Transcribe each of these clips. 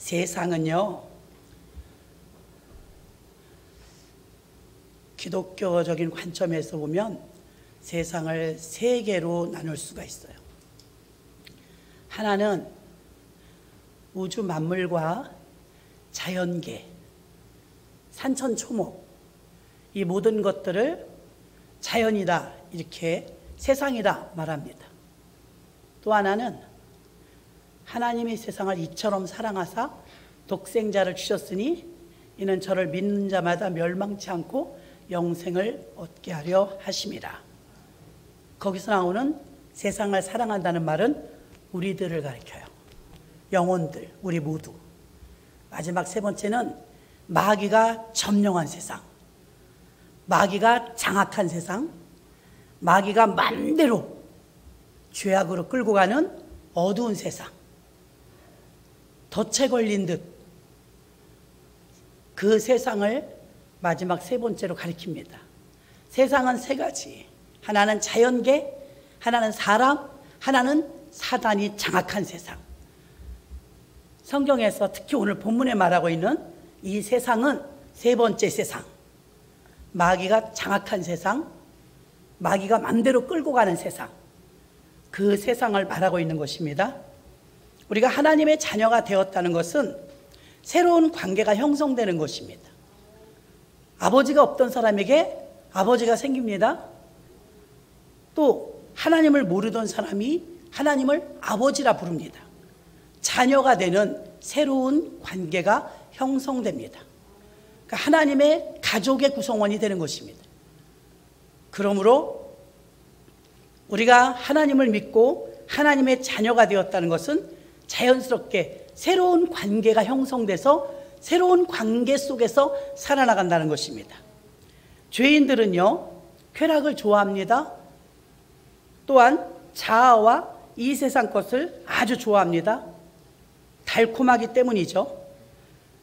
세상은요, 기독교적인 관점에서 보면 세상을 세 개로 나눌 수가 있어요. 하나는 우주 만물과 자연계, 산천초목, 이 모든 것들을 자연이다, 이렇게 세상이다 말합니다. 또 하나는 하나님이 세상을 이처럼 사랑하사 독생자를 주셨으니 이는 저를 믿는 자마다 멸망치 않고 영생을 얻게 하려 하심이라. 거기서 나오는 세상을 사랑한다는 말은 우리들을 가리켜요. 영혼들, 우리 모두. 마지막 세 번째는 마귀가 점령한 세상, 마귀가 장악한 세상, 마귀가 맘대로 죄악으로 끌고 가는 어두운 세상, 덫에 걸린 듯 그 세상을 마지막 세 번째로 가리킵니다. 세상은 세 가지. 하나는 자연계, 하나는 사람, 하나는 사단이 장악한 세상. 성경에서 특히 오늘 본문에 말하고 있는 이 세상은 세 번째 세상, 마귀가 장악한 세상, 마귀가 맘대로 끌고 가는 세상, 그 세상을 말하고 있는 것입니다. 우리가 하나님의 자녀가 되었다는 것은 새로운 관계가 형성되는 것입니다. 아버지가 없던 사람에게 아버지가 생깁니다. 또 하나님을 모르던 사람이 하나님을 아버지라 부릅니다. 자녀가 되는 새로운 관계가 형성됩니다. 그러니까 하나님의 가족의 구성원이 되는 것입니다. 그러므로 우리가 하나님을 믿고 하나님의 자녀가 되었다는 것은 자연스럽게 새로운 관계가 형성돼서 새로운 관계 속에서 살아나간다는 것입니다. 죄인들은요, 쾌락을 좋아합니다. 또한 자아와 이 세상 것을 아주 좋아합니다. 달콤하기 때문이죠.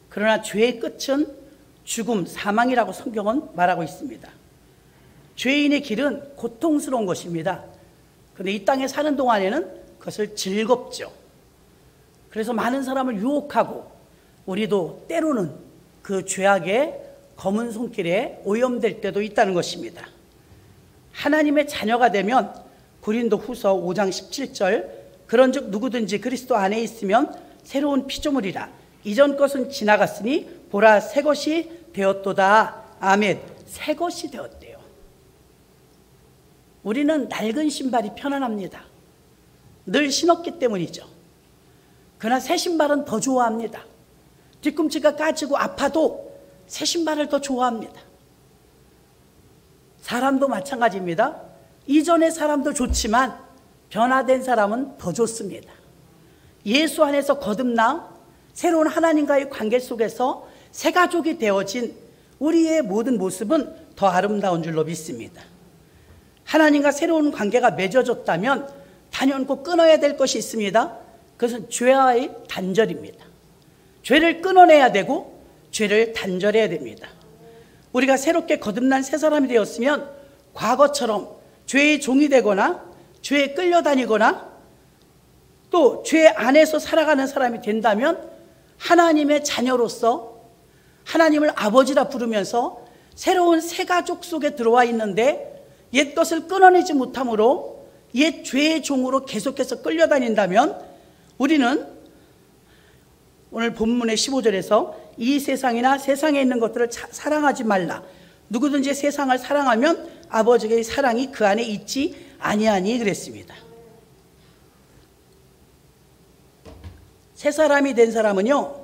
그러나 죄의 끝은 죽음, 사망이라고 성경은 말하고 있습니다. 죄인의 길은 고통스러운 것입니다. 그런데 이 땅에 사는 동안에는 그것을 즐겁죠. 그래서 많은 사람을 유혹하고 우리도 때로는 그 죄악의 검은 손길에 오염될 때도 있다는 것입니다. 하나님의 자녀가 되면 고린도후서 5장 17절 그런즉 누구든지 그리스도 안에 있으면 새로운 피조물이라 이전 것은 지나갔으니 보라 새 것이 되었도다. 아멘. 새 것이 되었대요. 우리는 낡은 신발이 편안합니다. 늘 신었기 때문이죠. 그러나 새 신발은 더 좋아합니다. 뒤꿈치가 까지고 아파도 새 신발을 더 좋아합니다. 사람도 마찬가지입니다. 이전의 사람도 좋지만 변화된 사람은 더 좋습니다. 예수 안에서 거듭나 새로운 하나님과의 관계 속에서 새 가족이 되어진 우리의 모든 모습은 더 아름다운 줄로 믿습니다. 하나님과 새로운 관계가 맺어졌다면 단연코 끊어야 될 것이 있습니다. 그것은 죄와의 단절입니다. 죄를 끊어내야 되고 죄를 단절해야 됩니다. 우리가 새롭게 거듭난 새 사람이 되었으면 과거처럼 죄의 종이 되거나 죄에 끌려다니거나 또 죄 안에서 살아가는 사람이 된다면 하나님의 자녀로서 하나님을 아버지라 부르면서 새로운 새 가족 속에 들어와 있는데 옛 것을 끊어내지 못함으로 옛 죄의 종으로 계속해서 끌려다닌다면 우리는 오늘 본문의 15절에서 이 세상이나 세상에 있는 것들을 사랑하지 말라. 누구든지 세상을 사랑하면 아버지의 사랑이 그 안에 있지 아니하니 그랬습니다. 새 사람이 된 사람은요,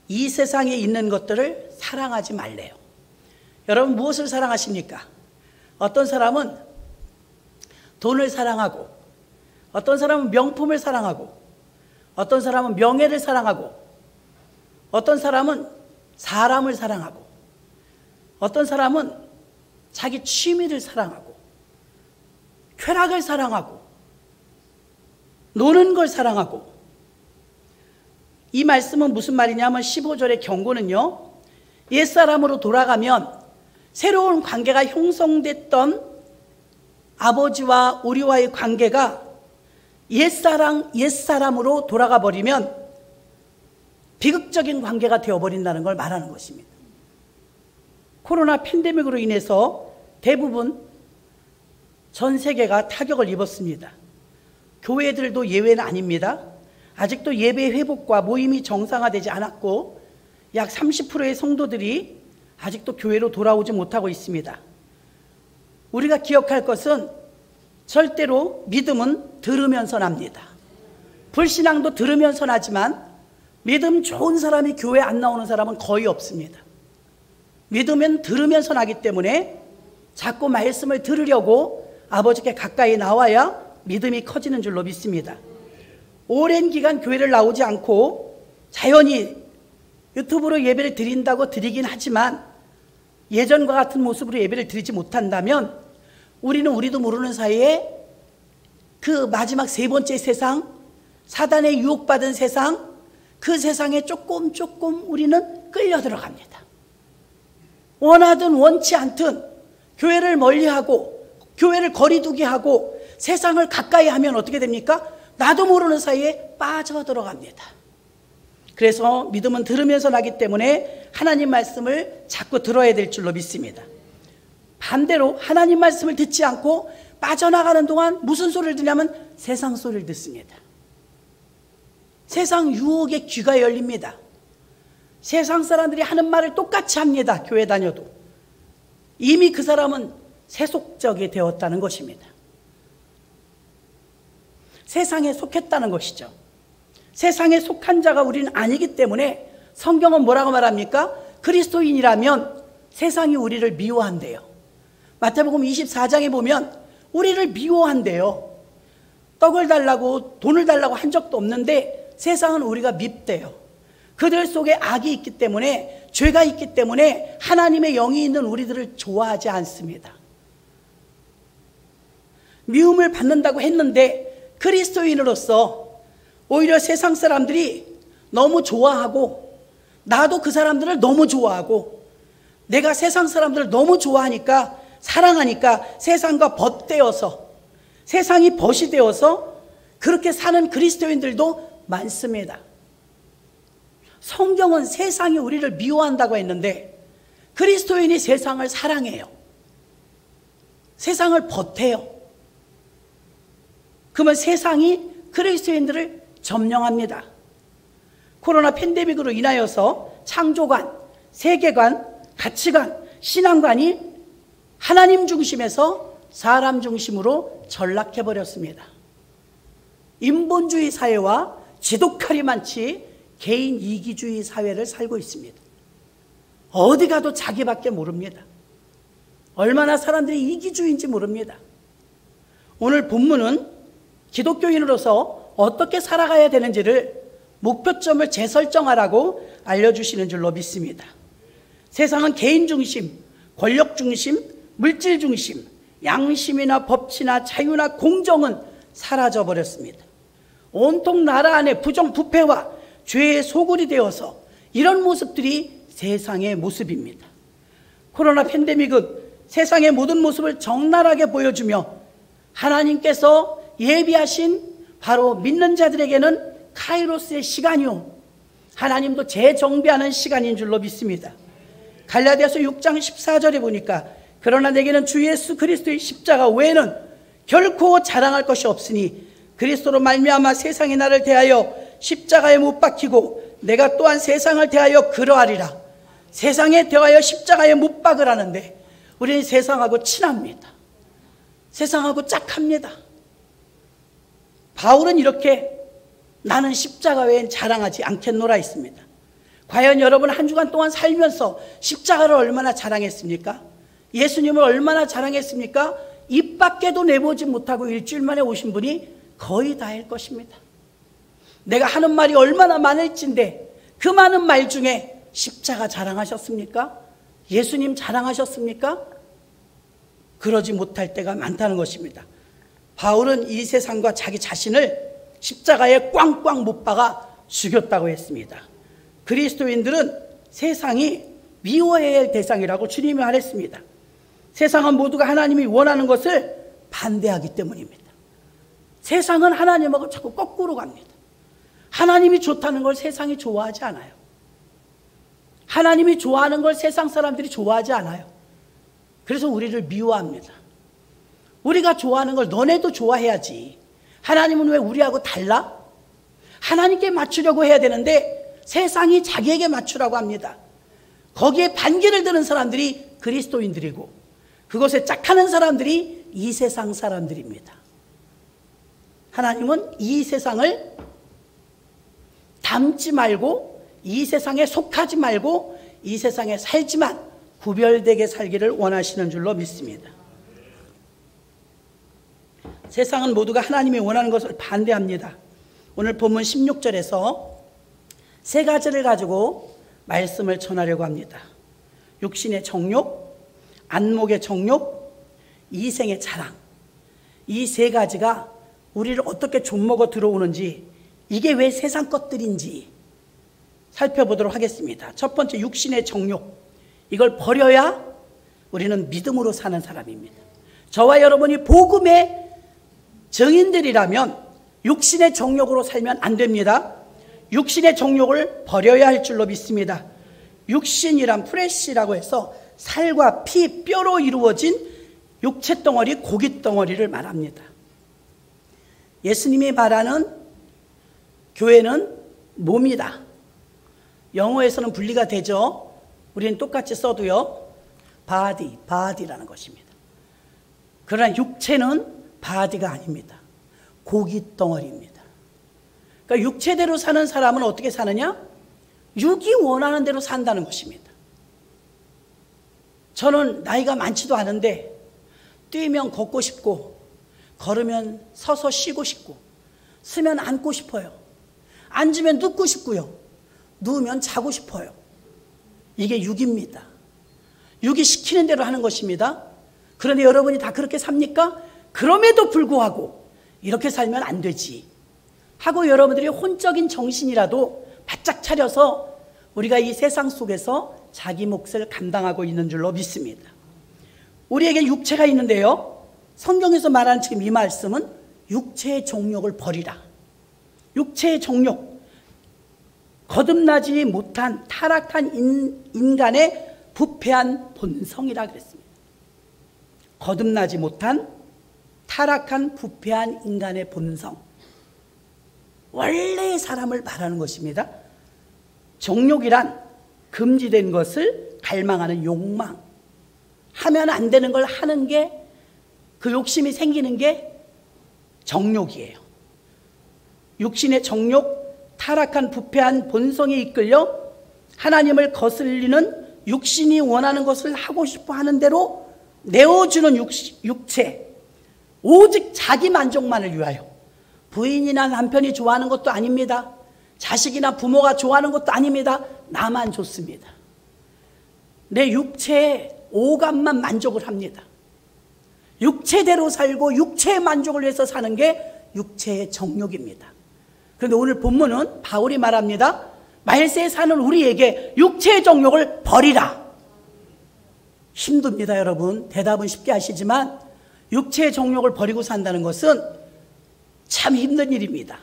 이 세상에 있는 것들을 사랑하지 말래요. 여러분 무엇을 사랑하십니까? 어떤 사람은 돈을 사랑하고 어떤 사람은 명품을 사랑하고 어떤 사람은 명예를 사랑하고 어떤 사람은 사람을 사랑하고 어떤 사람은 자기 취미를 사랑하고 쾌락을 사랑하고 노는 걸 사랑하고 이 말씀은 무슨 말이냐면 15절의 경고는요, 옛사람으로 돌아가면 새로운 관계가 형성됐던 아버지와 우리와의 관계가 옛사람으로 돌아가 버리면 비극적인 관계가 되어버린다는 걸 말하는 것입니다. 코로나 팬데믹으로 인해서 대부분 전 세계가 타격을 입었습니다. 교회들도 예외는 아닙니다. 아직도 예배 회복과 모임이 정상화되지 않았고 약 30%의 성도들이 아직도 교회로 돌아오지 못하고 있습니다. 우리가 기억할 것은 절대로 믿음은 들으면서 납니다. 불신앙도 들으면서 나지만 믿음 좋은 사람이 교회 안 나오는 사람은 거의 없습니다. 믿음은 들으면서 나기 때문에 자꾸 말씀을 들으려고 아버지께 가까이 나와야 믿음이 커지는 줄로 믿습니다. 오랜 기간 교회를 나오지 않고 자연히 유튜브로 예배를 드린다고 드리긴 하지만 예전과 같은 모습으로 예배를 드리지 못한다면 우리도 모르는 사이에 그 마지막 세 번째 세상, 사단의 유혹받은 세상, 그 세상에 조금 우리는 끌려 들어갑니다. 원하든 원치 않든 교회를 멀리하고 교회를 거리두기 하고 세상을 가까이 하면 어떻게 됩니까? 나도 모르는 사이에 빠져들어갑니다. 그래서 믿음은 들으면서 나기 때문에 하나님 말씀을 자꾸 들어야 될 줄로 믿습니다. 반대로 하나님 말씀을 듣지 않고 빠져나가는 동안 무슨 소리를 듣냐면 세상 소리를 듣습니다. 세상 유혹에 귀가 열립니다. 세상 사람들이 하는 말을 똑같이 합니다. 교회 다녀도. 이미 그 사람은 세속적이 되었다는 것입니다. 세상에 속했다는 것이죠. 세상에 속한 자가 우리는 아니기 때문에 성경은 뭐라고 말합니까? 그리스도인이라면 세상이 우리를 미워한대요. 마태복음 24장에 보면 우리를 미워한대요. 떡을 달라고 돈을 달라고 한 적도 없는데 세상은 우리가 밉대요. 그들 속에 악이 있기 때문에, 죄가 있기 때문에 하나님의 영이 있는 우리들을 좋아하지 않습니다. 미움을 받는다고 했는데 그리스도인으로서 오히려 세상 사람들이 너무 좋아하고 나도 그 사람들을 너무 좋아하고 내가 세상 사람들을 너무 좋아하니까, 사랑하니까 세상과 벗되어서, 세상이 벗이 되어서 그렇게 사는 그리스도인들도 많습니다. 성경은 세상이 우리를 미워한다고 했는데 그리스도인이 세상을 사랑해요. 세상을 벗해요. 그러면 세상이 그리스도인들을 점령합니다. 코로나 팬데믹으로 인하여서 창조관, 세계관, 가치관, 신앙관이 하나님 중심에서 사람 중심으로 전락해버렸습니다. 인본주의 사회와 지독하리만치 개인 이기주의 사회를 살고 있습니다. 어디 가도 자기밖에 모릅니다. 얼마나 사람들이 이기주의인지 모릅니다. 오늘 본문은 기독교인으로서 어떻게 살아가야 되는지를 목표점을 재설정하라고 알려주시는 줄로 믿습니다. 세상은 개인 중심, 권력 중심, 물질 중심, 양심이나 법치나 자유나 공정은 사라져버렸습니다. 온통 나라 안에 부정부패와 죄의 소굴이 되어서 이런 모습들이 세상의 모습입니다. 코로나 팬데믹은 세상의 모든 모습을 적나라하게 보여주며 하나님께서 예비하신 바로 믿는 자들에게는 카이로스의 시간이요, 하나님도 재정비하는 시간인 줄로 믿습니다. 갈라디아서 6장 14절에 보니까 그러나 내게는 주 예수 그리스도의 십자가 외에는 결코 자랑할 것이 없으니 그리스도로 말미암아 세상이 나를 대하여 십자가에 못 박히고 내가 또한 세상을 대하여 그러하리라. 세상에 대하여 십자가에 못 박으라는데 우리는 세상하고 친합니다. 세상하고 짝합니다. 바울은 이렇게 나는 십자가 외엔 자랑하지 않겠노라 했습니다. 과연 여러분 한 주간 동안 살면서 십자가를 얼마나 자랑했습니까? 예수님을 얼마나 자랑했습니까? 입 밖에도 내보지 못하고 일주일 만에 오신 분이 거의 다일 것입니다. 내가 하는 말이 얼마나 많을진데 그 많은 말 중에 십자가 자랑하셨습니까? 예수님 자랑하셨습니까? 그러지 못할 때가 많다는 것입니다. 바울은 이 세상과 자기 자신을 십자가에 꽝꽝 못 박아 죽였다고 했습니다. 그리스도인들은 세상이 미워해야 할 대상이라고 주님이 말했습니다. 세상은 모두가 하나님이 원하는 것을 반대하기 때문입니다. 세상은 하나님하고 자꾸 거꾸로 갑니다. 하나님이 좋다는 걸 세상이 좋아하지 않아요. 하나님이 좋아하는 걸 세상 사람들이 좋아하지 않아요. 그래서 우리를 미워합니다. 우리가 좋아하는 걸 너네도 좋아해야지. 하나님은 왜 우리하고 달라? 하나님께 맞추려고 해야 되는데 세상이 자기에게 맞추라고 합니다. 거기에 반기를 드는 사람들이 그리스도인들이고 그것에 짝하는 사람들이 이 세상 사람들입니다. 하나님은 이 세상을 닮지 말고 이 세상에 속하지 말고 이 세상에 살지만 구별되게 살기를 원하시는 줄로 믿습니다. 세상은 모두가 하나님이 원하는 것을 반대합니다. 오늘 본문 16절에서 세 가지를 가지고 말씀을 전하려고 합니다. 육신의 정욕, 안목의 정욕, 이생의 자랑. 이 세 가지가 우리를 어떻게 좀먹어 들어오는지, 이게 왜 세상 것들인지 살펴보도록 하겠습니다. 첫 번째, 육신의 정욕. 이걸 버려야 우리는 믿음으로 사는 사람입니다. 저와 여러분이 복음의 증인들이라면 육신의 정욕으로 살면 안 됩니다. 육신의 정욕을 버려야 할 줄로 믿습니다. 육신이란 플래시라고 해서 살과 피, 뼈로 이루어진 육체 덩어리, 고기 덩어리를 말합니다. 예수님이 말하는 교회는 몸이다. 영어에서는 분리가 되죠. 우리는 똑같이 써도요. 바디라는 것입니다. 그러나 육체는 바디가 아닙니다. 고기 덩어리입니다. 그러니까 육체대로 사는 사람은 어떻게 사느냐? 육이 원하는 대로 산다는 것입니다. 저는 나이가 많지도 않은데 뛰면 걷고 싶고 걸으면 서서 쉬고 싶고 서면 앉고 싶어요. 앉으면 눕고 싶고요. 누우면 자고 싶어요. 이게 육입니다. 육이 시키는 대로 하는 것입니다. 그런데 여러분이 다 그렇게 삽니까? 그럼에도 불구하고 이렇게 살면 안 되지 하고 여러분들이 혼적인 정신이라도 바짝 차려서 우리가 이 세상 속에서 자기 몫을 감당하고 있는 줄로 믿습니다. 우리에게 육체가 있는데요, 성경에서 말하는 지금 이 말씀은 육체의 정욕을 버리라. 육체의 정욕, 거듭나지 못한 타락한 인간의 부패한 본성이라 그랬습니다. 거듭나지 못한 타락한 부패한 인간의 본성, 원래의 사람을 말하는 것입니다. 정욕이란 금지된 것을 갈망하는 욕망, 하면 안 되는 걸 하는 게, 그 욕심이 생기는 게 정욕이에요. 육신의 정욕, 타락한 부패한 본성에 이끌려 하나님을 거슬리는 육신이 원하는 것을 하고 싶어 하는 대로 내어주는 육체, 오직 자기 만족만을 위하여. 부인이나 남편이 좋아하는 것도 아닙니다. 자식이나 부모가 좋아하는 것도 아닙니다. 나만 좋습니다. 내 육체의 오감만 만족을 합니다. 육체대로 살고 육체의 만족을 위해서 사는 게 육체의 정욕입니다. 그런데 오늘 본문은 바울이 말합니다. 말세에 사는 우리에게 육체의 정욕을 버리라. 힘듭니다, 여러분. 대답은 쉽게 하시지만 육체의 정욕을 버리고 산다는 것은 참 힘든 일입니다.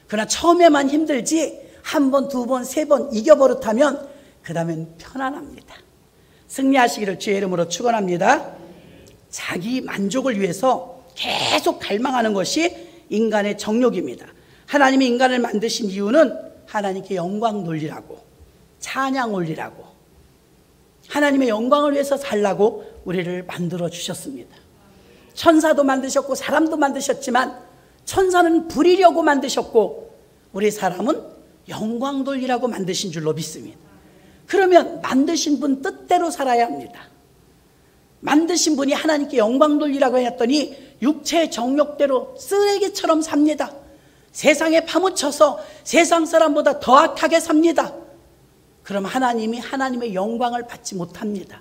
그러나 처음에만 힘들지 한 번, 두 번, 세 번 이겨버릇하면 그 다음엔 편안합니다. 승리하시기를 주의 이름으로 축원합니다. 자기 만족을 위해서 계속 갈망하는 것이 인간의 정욕입니다. 하나님이 인간을 만드신 이유는 하나님께 영광 돌리라고, 찬양 올리라고, 하나님의 영광을 위해서 살라고 우리를 만들어 주셨습니다. 천사도 만드셨고 사람도 만드셨지만 천사는 부리려고 만드셨고 우리 사람은 영광 돌리라고 만드신 줄로 믿습니다. 그러면 만드신 분 뜻대로 살아야 합니다. 만드신 분이 하나님께 영광 돌리라고 했더니 육체의 정욕대로 쓰레기처럼 삽니다. 세상에 파묻혀서 세상 사람보다 더 악하게 삽니다. 그럼 하나님이 하나님의 영광을 받지 못합니다.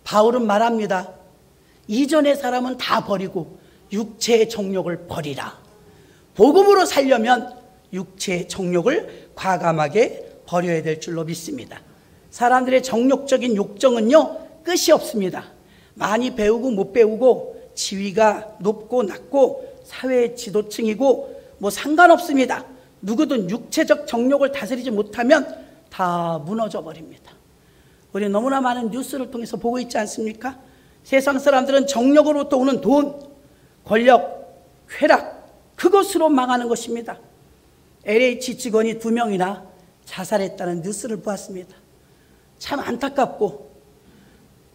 바울은 말합니다. 이전의 사람은 다 버리고 육체의 정욕을 버리라. 복음으로 살려면 육체의 정욕을 과감하게 버려야 될 줄로 믿습니다. 사람들의 정욕적인 욕정은요, 끝이 없습니다. 많이 배우고 못 배우고 지위가 높고 낮고 사회의 지도층이고 뭐 상관없습니다. 누구든 육체적 정욕을 다스리지 못하면 다 무너져 버립니다. 우리 너무나 많은 뉴스를 통해서 보고 있지 않습니까? 세상 사람들은 정욕으로부터 오는 돈, 권력, 쾌락, 그것으로 망하는 것입니다. LH 직원이 2명이나 자살했다는 뉴스를 보았습니다. 참 안타깝고,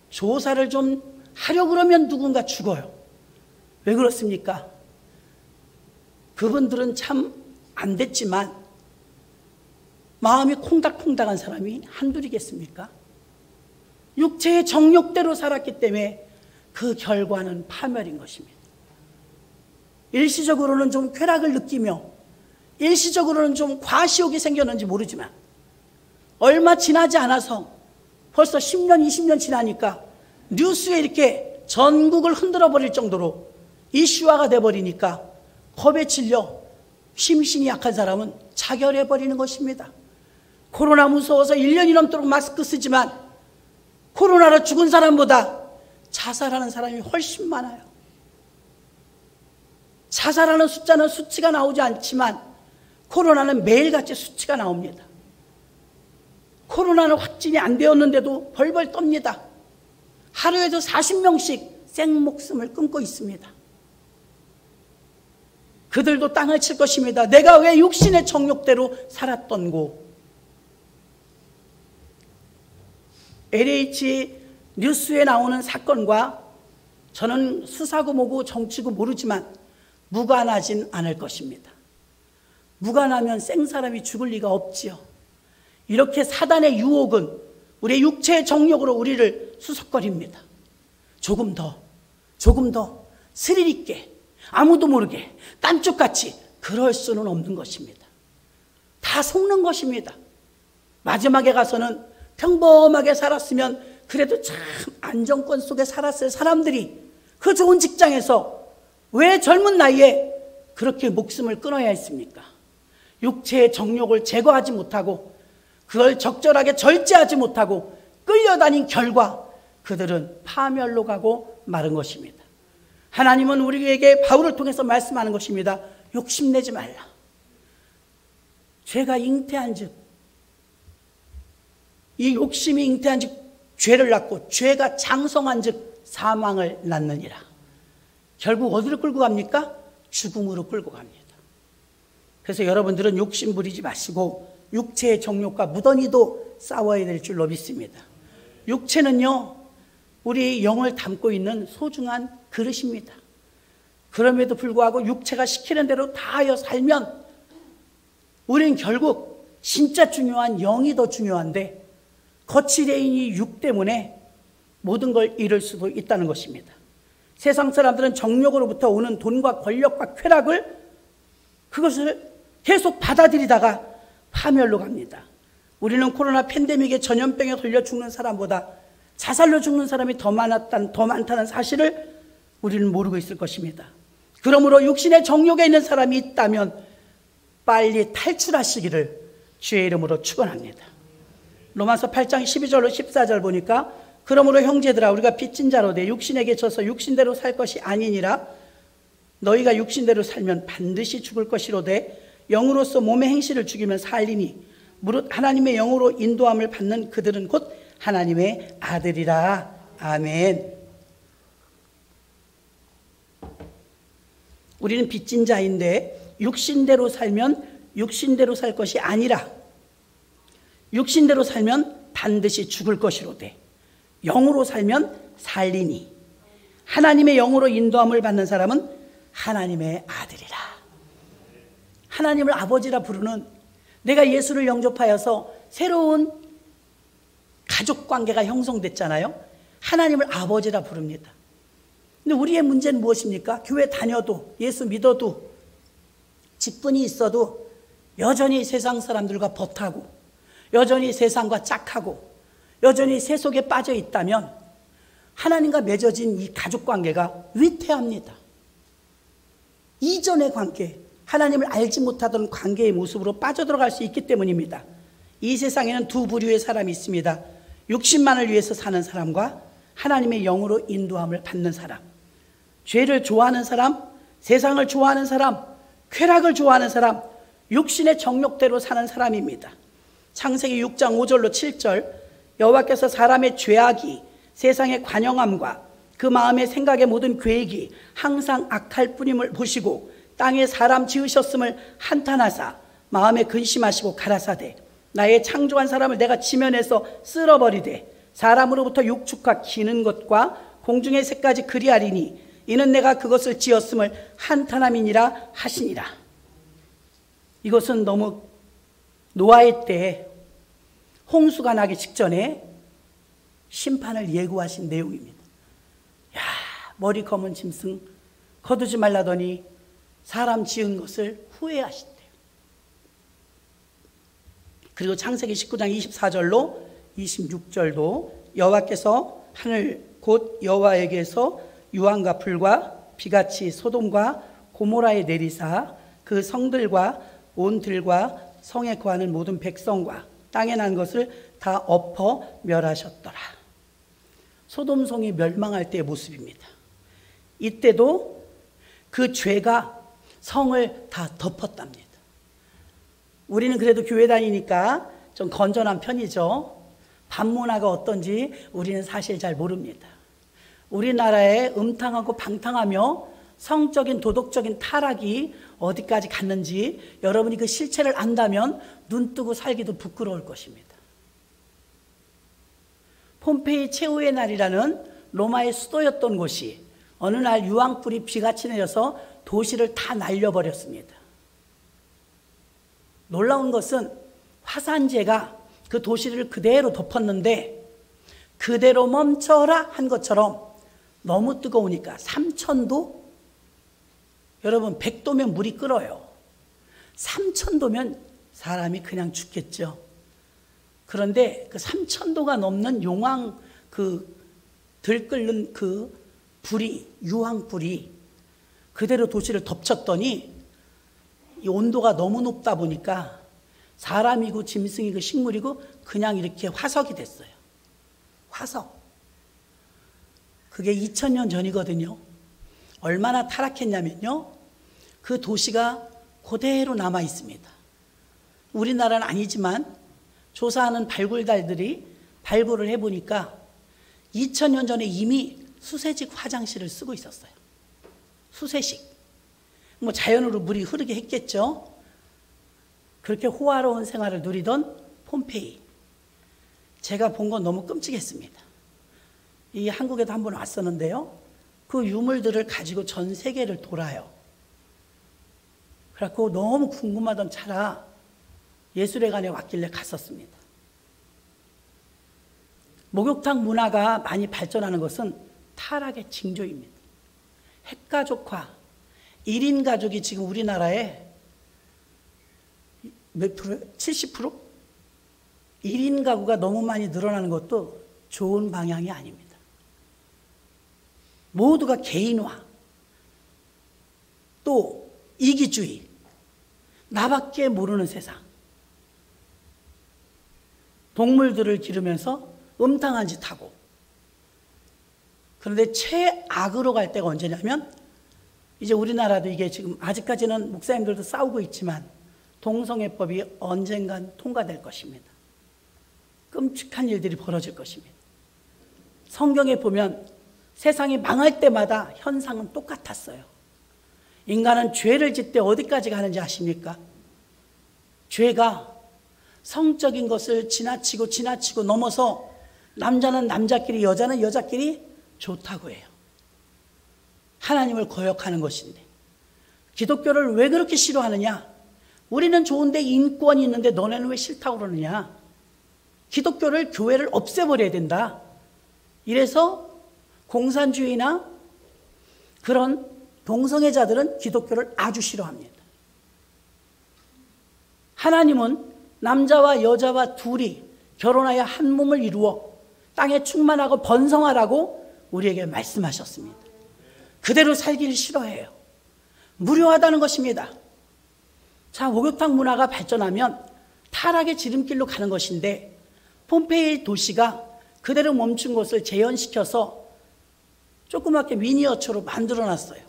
조사를 좀 하려고 그러면 누군가 죽어요. 왜 그렇습니까? 그분들은 참 안 됐지만 마음이 콩닥콩닥한 사람이 한둘이겠습니까? 육체의 정욕대로 살았기 때문에 그 결과는 파멸인 것입니다. 일시적으로는 좀 쾌락을 느끼며 일시적으로는 좀 과시욕이 생겼는지 모르지만 얼마 지나지 않아서 벌써 10년, 20년 지나니까 뉴스에 이렇게 전국을 흔들어 버릴 정도로 이슈화가 돼버리니까 겁에 질려 심신이 약한 사람은 자결해 버리는 것입니다. 코로나 무서워서 1년이 넘도록 마스크 쓰지만 코로나로 죽은 사람보다 자살하는 사람이 훨씬 많아요. 자살하는 숫자는 수치가 나오지 않지만 코로나는 매일같이 수치가 나옵니다. 코로나는 확진이 안 되었는데도 벌벌 떱니다. 하루에도 40명씩 생목숨을 끊고 있습니다. 그들도 땅을 칠 것입니다. 내가 왜 육신의 정욕대로 살았던고. LH 뉴스에 나오는 사건과 저는 수사고 뭐고 정치고 모르지만 무관하진 않을 것입니다. 무관하면 생사람이 죽을 리가 없지요. 이렇게 사단의 유혹은 우리의 육체의 정욕으로 우리를 수석거립니다. 조금 더 스릴 있게 아무도 모르게 딴쪽같이 그럴 수는 없는 것입니다. 다 속는 것입니다. 마지막에 가서는 평범하게 살았으면 그래도 참 안정권 속에 살았을 사람들이 그 좋은 직장에서 왜 젊은 나이에 그렇게 목숨을 끊어야 했습니까? 육체의 정욕을 제거하지 못하고 그걸 적절하게 절제하지 못하고 끌려다닌 결과 그들은 파멸로 가고 마른 것입니다. 하나님은 우리에게 바울을 통해서 말씀하는 것입니다. 욕심내지 말라. 죄가 잉태한 즉, 이 욕심이 잉태한 즉 죄를 낳고 죄가 장성한 즉 사망을 낳느니라. 결국 어디로 끌고 갑니까? 죽음으로 끌고 갑니다. 그래서 여러분들은 욕심 부리지 마시고 육체의 정욕과 무던히도 싸워야 될 줄로 믿습니다. 육체는요, 우리 영을 담고 있는 소중한 그릇입니다. 그럼에도 불구하고 육체가 시키는 대로 다 하여 살면 우리는 결국 진짜 중요한 영이 더 중요한데 거칠애인 이 육 때문에 모든 걸 잃을 수도 있다는 것입니다. 세상 사람들은 정욕으로부터 오는 돈과 권력과 쾌락을 그것을 계속 받아들이다가 파멸로 갑니다. 우리는 코로나 팬데믹에 전염병에 걸려 죽는 사람보다 자살로 죽는 사람이 더 많다는 사실을 우리는 모르고 있을 것입니다. 그러므로 육신의 정욕에 있는 사람이 있다면 빨리 탈출하시기를 주의 이름으로 축원합니다. 로마서 8장 12절로 14절 보니까 그러므로 형제들아 우리가 빚진 자로 돼 육신에게 져서 육신대로 살 것이 아니니라. 너희가 육신대로 살면 반드시 죽을 것이로되 영으로서 몸의 행실을 죽이면 살리니 무릇 하나님의 영으로 인도함을 받는 그들은 곧 하나님의 아들이라. 아멘. 우리는 빚진 자인데 육신대로 살면 육신대로 살 것이 아니라 육신대로 살면 반드시 죽을 것이로되 영으로 살면 살리니 하나님의 영으로 인도함을 받는 사람은 하나님의 아들이라. 하나님을 아버지라 부르는, 내가 예수를 영접하여서 새로운 가족관계가 형성됐잖아요. 하나님을 아버지라 부릅니다. 근데 우리의 문제는 무엇입니까? 교회 다녀도 예수 믿어도 직분이 있어도 여전히 세상 사람들과 버타고 여전히 세상과 짝하고 여전히 세속에 빠져 있다면 하나님과 맺어진 이 가족관계가 위태합니다. 이전의 관계, 하나님을 알지 못하던 관계의 모습으로 빠져들어갈 수 있기 때문입니다. 이 세상에는 두 부류의 사람이 있습니다. 육신만을 위해서 사는 사람과 하나님의 영으로 인도함을 받는 사람. 죄를 좋아하는 사람, 세상을 좋아하는 사람, 쾌락을 좋아하는 사람, 육신의 정욕대로 사는 사람입니다. 창세기 6장 5절로 7절, 여호와께서 사람의 죄악이 세상의 관영함과 그 마음의 생각의 모든 계획이 항상 악할 뿐임을 보시고 땅에 사람 지으셨음을 한탄하사 마음에 근심하시고 가라사대 나의 창조한 사람을 내가 지면에서 쓸어버리되 사람으로부터 육축과 기는 것과 공중의 새까지 그리하리니 이는 내가 그것을 지었음을 한탄함이니라 하시니라. 이것은 너무 노아의 때 홍수가 나기 직전에 심판을 예고하신 내용입니다. 야, 머리 검은 짐승 거두지 말라더니 사람 지은 것을 후회하신대요. 그리고 창세기 19장 24절로 26절도 여호와께서 하늘 곧 여호와에게서 유황과 불과 비같이 소돔과 고모라에 내리사 그 성들과 온 들과 성에 거하는 모든 백성과 땅에 난 것을 다 엎어 멸하셨더라. 소돔성이 멸망할 때의 모습입니다. 이때도 그 죄가 성을 다 덮었답니다. 우리는 그래도 교회 다니니까 좀 건전한 편이죠. 밤문화가 어떤지 우리는 사실 잘 모릅니다. 우리나라에 음탕하고 방탕하며 성적인 도덕적인 타락이 어디까지 갔는지 여러분이 그 실체를 안다면 눈 뜨고 살기도 부끄러울 것입니다. 폼페이 최후의 날이라는 로마의 수도였던 곳이 어느 날 유황불이 비같이 내려서 도시를 다 날려버렸습니다. 놀라운 것은 화산재가 그 도시를 그대로 덮었는데 그대로 멈춰라 한 것처럼 너무 뜨거우니까 3000도? 여러분 100도면 물이 끓어요. 3000도면 사람이 그냥 죽겠죠. 그런데 그 3000도가 넘는 용왕 들끓는 그 불이 유황불이 그대로 도시를 덮쳤더니 이 온도가 너무 높다 보니까 사람이고 짐승이고 식물이고 그냥 이렇게 화석이 됐어요. 화석. 그게 2000년 전이거든요. 얼마나 타락했냐면요. 그 도시가 그대로 남아 있습니다. 우리나라는 아니지만 조사하는 발굴달들이 발굴을 해보니까 2000년 전에 이미 수세식 화장실을 쓰고 있었어요. 수세식. 뭐 자연으로 물이 흐르게 했겠죠. 그렇게 호화로운 생활을 누리던 폼페이. 제가 본 건 너무 끔찍했습니다. 이 한국에도 한번 왔었는데요. 그 유물들을 가지고 전 세계를 돌아요. 그래갖고 너무 궁금하던 차라 예술회관에 왔길래 갔었습니다. 목욕탕 문화가 많이 발전하는 것은 타락의 징조입니다. 핵가족화, 1인 가족이 지금 우리나라에 몇 프로요? 70%? 1인 가구가 너무 많이 늘어나는 것도 좋은 방향이 아닙니다. 모두가 개인화, 또 이기주의, 나밖에 모르는 세상. 동물들을 기르면서 음탕한 짓 하고. 그런데 최악으로 갈 때가 언제냐면 이제 우리나라도 이게 지금 아직까지는 목사님들도 싸우고 있지만 동성애법이 언젠간 통과될 것입니다. 끔찍한 일들이 벌어질 것입니다. 성경에 보면 세상이 망할 때마다 현상은 똑같았어요. 인간은 죄를 짓되 어디까지 가는지 아십니까? 죄가 성적인 것을 지나치고 넘어서 남자는 남자끼리 여자는 여자끼리 좋다고 해요. 하나님을 거역하는 것인데 기독교를 왜 그렇게 싫어하느냐? 우리는 좋은데 인권이 있는데 너네는 왜 싫다고 그러느냐? 기독교를 교회를 없애버려야 된다. 이래서 공산주의나 그런 동성애자들은 기독교를 아주 싫어합니다. 하나님은 남자와 여자와 둘이 결혼하여 한 몸을 이루어 땅에 충만하고 번성하라고 우리에게 말씀하셨습니다. 그대로 살기를 싫어해요. 무료하다는 것입니다. 자, 목욕탕 문화가 발전하면 타락의 지름길로 가는 것인데 폼페이 도시가 그대로 멈춘 곳을 재현시켜서 조그맣게 미니어처로 만들어놨어요.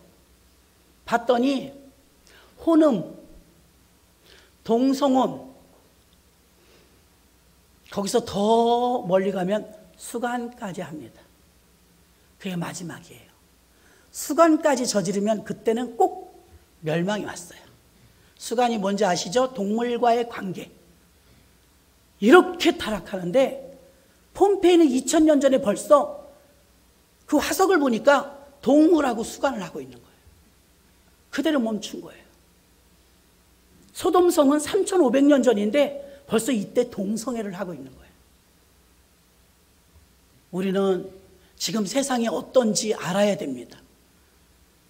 봤더니 혼음, 동성혼, 거기서 더 멀리 가면 수간까지 합니다. 그게 마지막이에요. 수간까지 저지르면 그때는 꼭 멸망이 왔어요. 수간이 뭔지 아시죠? 동물과의 관계. 이렇게 타락하는데 폼페이는 2000년 전에 벌써 그 화석을 보니까 동물하고 수간을 하고 있는 거예요. 그대로 멈춘 거예요. 소돔성은 3500년 전인데 벌써 이때 동성애를 하고 있는 거예요. 우리는 지금 세상이 어떤지 알아야 됩니다.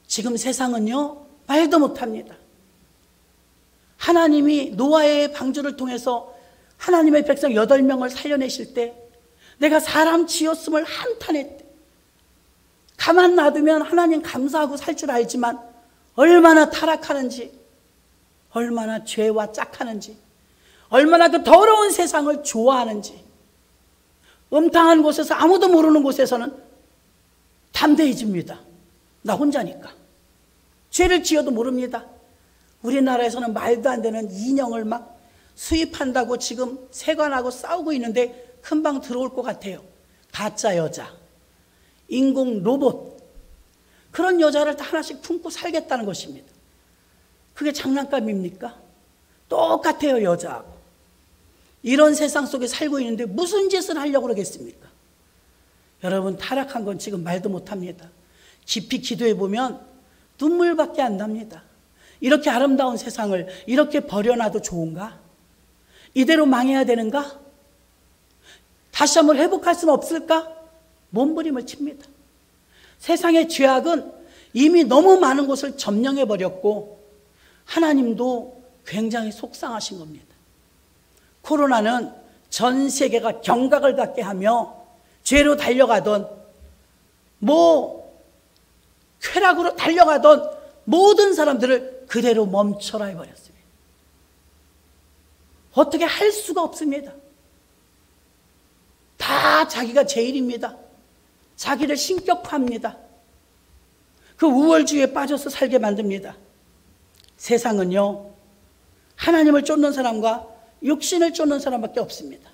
지금 세상은요, 말도 못합니다. 하나님이 노아의 방주를 통해서 하나님의 백성 8명을 살려내실 때 내가 사람 지었음을 한탄했대. 가만 놔두면 하나님 감사하고 살 줄 알지만 얼마나 타락하는지, 얼마나 죄와 짝하는지, 얼마나 그 더러운 세상을 좋아하는지, 음탕한 곳에서 아무도 모르는 곳에서는 담대해집니다. 나 혼자니까. 죄를 지어도 모릅니다. 우리나라에서는 말도 안 되는 인형을 막 수입한다고 지금 세관하고 싸우고 있는데 금방 들어올 것 같아요. 가짜 여자, 인공 로봇, 그런 여자를 다 하나씩 품고 살겠다는 것입니다. 그게 장난감입니까? 똑같아요, 여자하고. 이런 세상 속에 살고 있는데 무슨 짓을 하려고 그러겠습니까? 여러분, 타락한 건 지금 말도 못합니다. 깊이 기도해 보면 눈물밖에 안 납니다. 이렇게 아름다운 세상을 이렇게 버려놔도 좋은가? 이대로 망해야 되는가? 다시 한번 회복할 수는 없을까? 몸부림을 칩니다. 세상의 죄악은 이미 너무 많은 곳을 점령해버렸고 하나님도 굉장히 속상하신 겁니다. 코로나는 전 세계가 경각을 갖게 하며 죄로 달려가던 쾌락으로 달려가던 모든 사람들을 그대로 멈춰라 해버렸습니다. 어떻게 할 수가 없습니다. 다 자기가 제일입니다. 자기를 신격화합니다. 그 우월주의에 빠져서 살게 만듭니다. 세상은요, 하나님을 쫓는 사람과 육신을 쫓는 사람밖에 없습니다.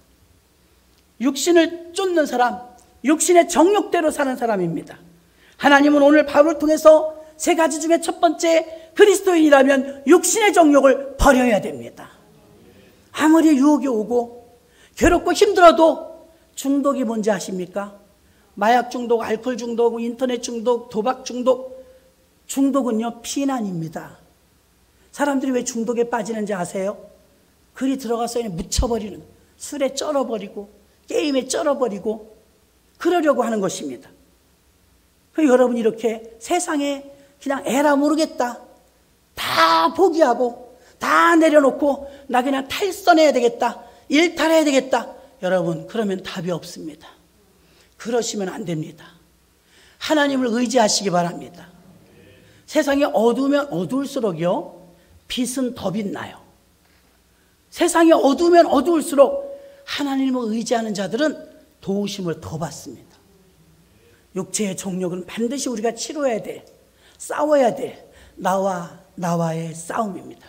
육신을 쫓는 사람, 육신의 정욕대로 사는 사람입니다. 하나님은 오늘 바울을 통해서 3가지 중에 첫 번째, 그리스도인이라면 육신의 정욕을 버려야 됩니다. 아무리 유혹이 오고 괴롭고 힘들어도 중독이 뭔지 아십니까? 마약 중독, 알코올 중독, 인터넷 중독, 도박 중독. 중독은요, 피난입니다. 사람들이 왜 중독에 빠지는지 아세요? 글이 들어가서 그냥 묻혀버리는, 술에 쩔어버리고 게임에 쩔어버리고 그러려고 하는 것입니다. 여러분, 이렇게 세상에 그냥 에라 모르겠다, 다 포기하고 다 내려놓고 나 그냥 탈선해야 되겠다, 일탈해야 되겠다, 여러분, 그러면 답이 없습니다. 그러시면 안 됩니다. 하나님을 의지하시기 바랍니다. 세상이 어두우면 어두울수록요, 빛은 더 빛나요. 세상이 어두우면 어두울수록 하나님을 의지하는 자들은 도우심을 더 받습니다. 육체의 정욕은 반드시 우리가 치러야 될, 싸워야 될 나와의 싸움입니다.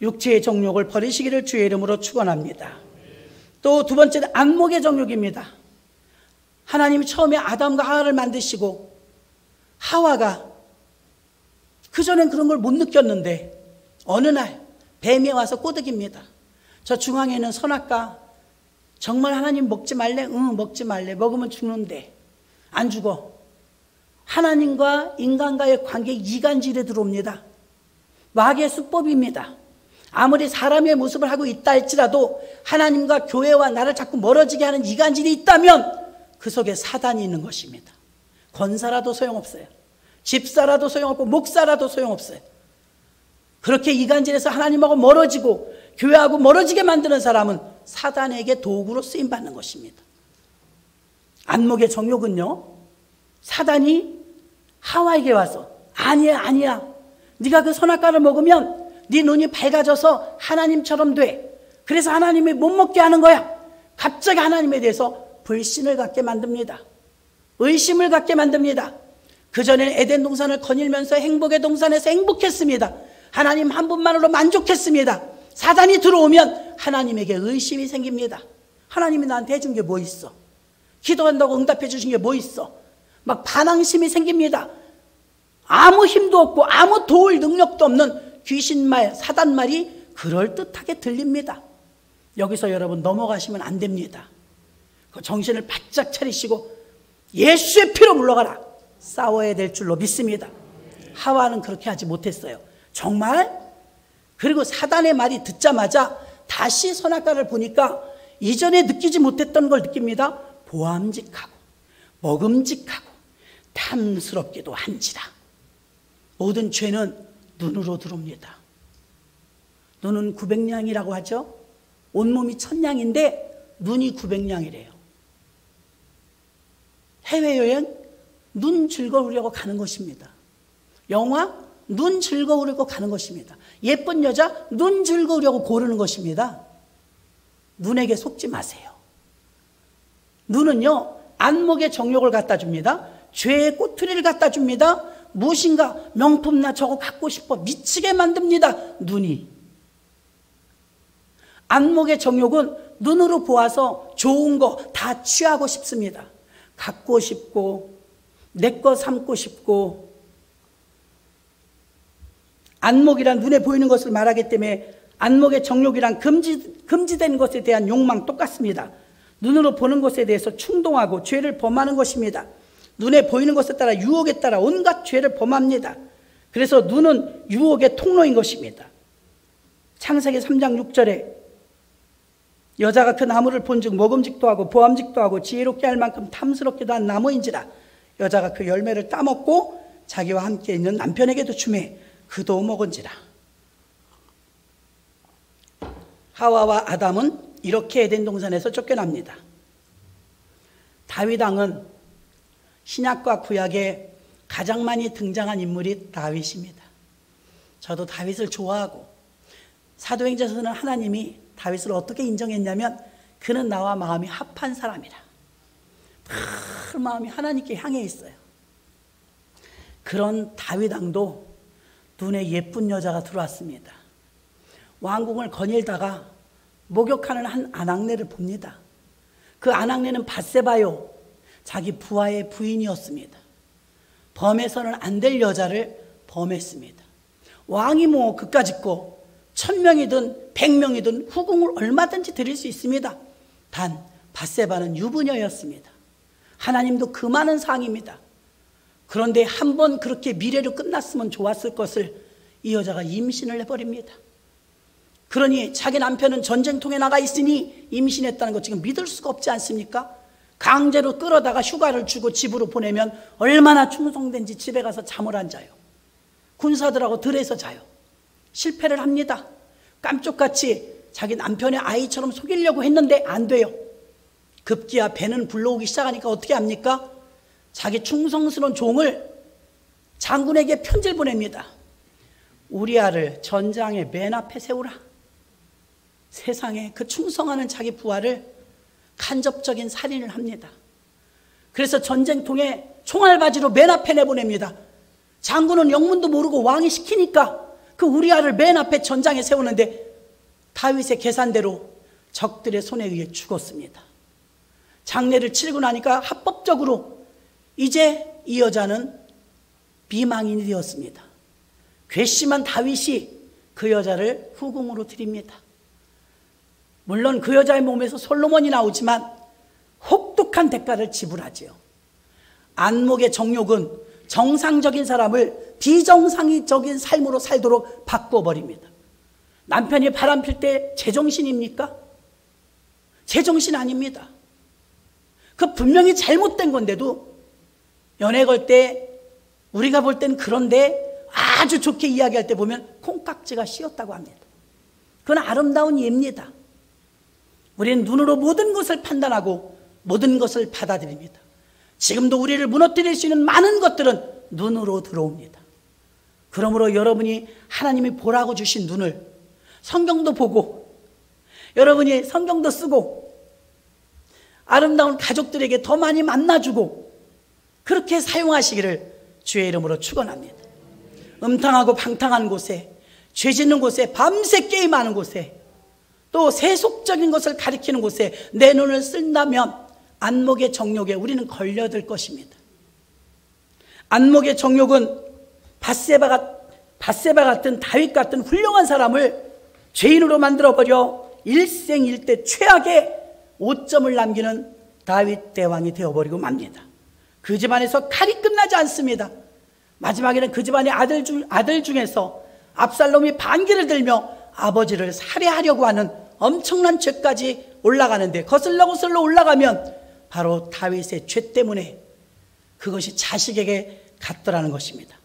육체의 정욕을 버리시기를 주의 이름으로 축원합니다. 또 두 번째는 안목의 정욕입니다. 하나님이 처음에 아담과 하와를 만드시고 하와가 그전엔 그런 걸 못 느꼈는데 어느 날 뱀이 와서 꼬드깁니다. 저 중앙에 있는 선악과 정말 하나님 먹지 말래? 응, 먹지 말래. 먹으면 죽는데. 안 죽어. 하나님과 인간과의 관계 이간질에 들어옵니다. 마귀의 수법입니다. 아무리 사람의 모습을 하고 있다 할지라도 하나님과 교회와 나를 자꾸 멀어지게 하는 이간질이 있다면 그 속에 사단이 있는 것입니다. 권사라도 소용없어요. 집사라도 소용없고 목사라도 소용없어요. 그렇게 이간질해서 하나님하고 멀어지고 교회하고 멀어지게 만드는 사람은 사단에게 도구로 쓰임받는 것입니다. 안목의 정욕은요, 사단이 하와에게 와서 아니야 네가 그 선악과를 먹으면 네 눈이 밝아져서 하나님처럼 돼. 그래서 하나님이 못 먹게 하는 거야. 갑자기 하나님에 대해서 불신을 갖게 만듭니다. 의심을 갖게 만듭니다. 그전에는 에덴 동산을 거닐면서 행복의 동산에서 행복했습니다. 하나님 한 분만으로 만족했습니다. 사단이 들어오면 하나님에게 의심이 생깁니다. 하나님이 나한테 해준 게 뭐 있어? 기도한다고 응답해 주신 게 뭐 있어? 막 반항심이 생깁니다. 아무 힘도 없고 아무 도울 능력도 없는 귀신말, 사단말이 그럴듯하게 들립니다. 여기서 여러분 넘어가시면 안 됩니다. 정신을 바짝 차리시고 예수의 피로 물러가라 싸워야 될 줄로 믿습니다. 하와는 그렇게 하지 못했어요. 정말? 그리고 사단의 말이 듣자마자 다시 선악과를 보니까 이전에 느끼지 못했던 걸 느낍니다. 보암직하고 먹음직하고 탐스럽기도 한지라. 모든 죄는 눈으로 들어옵니다. 눈은 900냥이라고 하죠. 온몸이 1000냥인데 눈이 900냥이래요. 해외여행 눈 즐거우려고 가는 것입니다. 영화 눈 즐거우려고 가는 것입니다. 예쁜 여자 눈 즐거우려고 고르는 것입니다. 눈에게 속지 마세요. 눈은요 안목의 정욕을 갖다 줍니다. 죄의 꼬투리를 갖다 줍니다. 무엇인가 명품 나 저거 갖고 싶어 미치게 만듭니다. 눈이. 안목의 정욕은 눈으로 보아서 좋은 거 다 취하고 싶습니다. 갖고 싶고 내 거 삼고 싶고. 안목이란 눈에 보이는 것을 말하기 때문에 안목의 정욕이란 금지된 것에 대한 욕망 똑같습니다. 눈으로 보는 것에 대해서 충동하고 죄를 범하는 것입니다. 눈에 보이는 것에 따라 유혹에 따라 온갖 죄를 범합니다. 그래서 눈은 유혹의 통로인 것입니다. 창세기 3장 6절에 여자가 그 나무를 본즉 먹음직도 하고 보암직도 하고 지혜롭게 할 만큼 탐스럽기도 한 나무인지라. 여자가 그 열매를 따먹고 자기와 함께 있는 남편에게도 주매 그도 먹은지라. 하와와 아담은 이렇게 에덴 동산에서 쫓겨납니다. 다윗 왕은 신약과 구약에 가장 많이 등장한 인물이 다윗입니다. 저도 다윗을 좋아하고 사도행전에서는 하나님이 다윗을 어떻게 인정했냐면 그는 나와 마음이 합한 사람이라. 그 마음이 하나님께 향해 있어요. 그런 다윗 왕도 눈에 예쁜 여자가 들어왔습니다. 왕궁을 거닐다가 목욕하는 한 아낙네를 봅니다. 그 아낙네는 밧세바요 자기 부하의 부인이었습니다. 범해서는 안 될 여자를 범했습니다. 왕이 뭐 그까짓 거 1000명이든 100명이든 후궁을 얼마든지 드릴 수 있습니다. 단 밧세바는 유부녀였습니다. 하나님도 그 많은 사항입니다. 그런데 한 번 그렇게 미래로 끝났으면 좋았을 것을 이 여자가 임신을 해버립니다. 그러니 자기 남편은 전쟁통에 나가 있으니 임신했다는 거 지금 믿을 수가 없지 않습니까? 강제로 끌어다가 휴가를 주고 집으로 보내면 얼마나 충성된지 집에 가서 잠을 안 자요. 군사들하고 들에서 자요. 실패를 합니다. 깜쪽같이 자기 남편의 아이처럼 속이려고 했는데 안 돼요. 급기야 배는 불러오기 시작하니까 어떻게 합니까? 자기 충성스러운 종을 장군에게 편지를 보냅니다. 우리아를 전장의 맨 앞에 세우라. 세상에 그 충성하는 자기 부하를 간접적인 살인을 합니다. 그래서 전쟁통에 총알바지로 맨 앞에 내보냅니다. 장군은 영문도 모르고 왕이 시키니까 그 우리아를 맨 앞에 전장에 세우는데 다윗의 계산대로 적들의 손에 의해 죽었습니다. 장례를 치르고 나니까 합법적으로 이제 이 여자는 비망인이 되었습니다. 괘씸한 다윗이 그 여자를 후궁으로 드립니다. 물론 그 여자의 몸에서 솔로몬이 나오지만 혹독한 대가를 지불하지요. 안목의 정욕은 정상적인 사람을 비정상적인 삶으로 살도록 바꿔버립니다. 남편이 바람필 때 제정신입니까? 제정신 아닙니다. 그 분명히 잘못된 건데도 연애 걸 때 우리가 볼 땐 그런데 아주 좋게 이야기할 때 보면 콩깍지가 씌었다고 합니다. 그건 아름다운 예입니다. 우리는 눈으로 모든 것을 판단하고 모든 것을 받아들입니다. 지금도 우리를 무너뜨릴 수 있는 많은 것들은 눈으로 들어옵니다. 그러므로 여러분이 하나님이 보라고 주신 눈을 성경도 보고 여러분이 성경도 쓰고 아름다운 가족들에게 더 많이 만나주고 그렇게 사용하시기를 주의 이름으로 축원합니다. 음탕하고 방탕한 곳에 죄 짓는 곳에, 밤새 게임하는 곳에, 또 세속적인 것을 가리키는 곳에 내 눈을 쓴다면 안목의 정욕에 우리는 걸려들 것입니다. 안목의 정욕은 밧세바 같은 다윗 같은 훌륭한 사람을 죄인으로 만들어버려 일생일대 최악의 오점을 남기는 다윗 대왕이 되어버리고 맙니다. 그 집안에서 칼이 끝나지 않습니다. 마지막에는 그 집안의 아들 중에서 압살롬이 반기를 들며 아버지를 살해하려고 하는 엄청난 죄까지 올라가는데, 거슬러 올라가면 바로 다윗의 죄 때문에 그것이 자식에게 갔더라는 것입니다.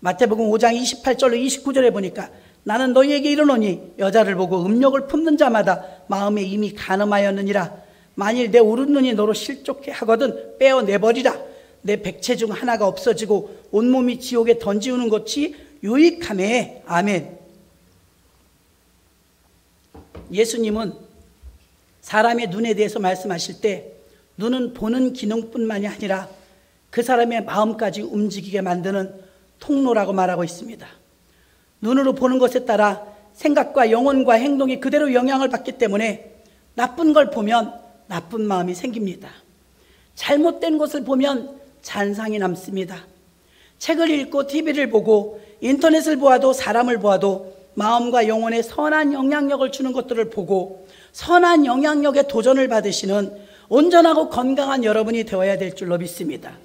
마태복음 5장 28절로 29절에 보니까 나는 너희에게 이르노니 여자를 보고 음욕을 품는 자마다 마음에 이미 간음하였느니라. 만일 내 오른눈이 너로 실족해 하거든 빼어내버리라. 내 백체 중 하나가 없어지고 온몸이 지옥에 던지우는 것이 유익하매. 아멘. 예수님은 사람의 눈에 대해서 말씀하실 때 눈은 보는 기능뿐만이 아니라 그 사람의 마음까지 움직이게 만드는 통로라고 말하고 있습니다. 눈으로 보는 것에 따라 생각과 영혼과 행동이 그대로 영향을 받기 때문에 나쁜 걸 보면 나쁜 마음이 생깁니다. 잘못된 것을 보면 잔상이 남습니다. 책을 읽고 TV를 보고 인터넷을 보아도 사람을 보아도 마음과 영혼에 선한 영향력을 주는 것들을 보고 선한 영향력에 도전을 받으시는 온전하고 건강한 여러분이 되어야 될 줄로 믿습니다.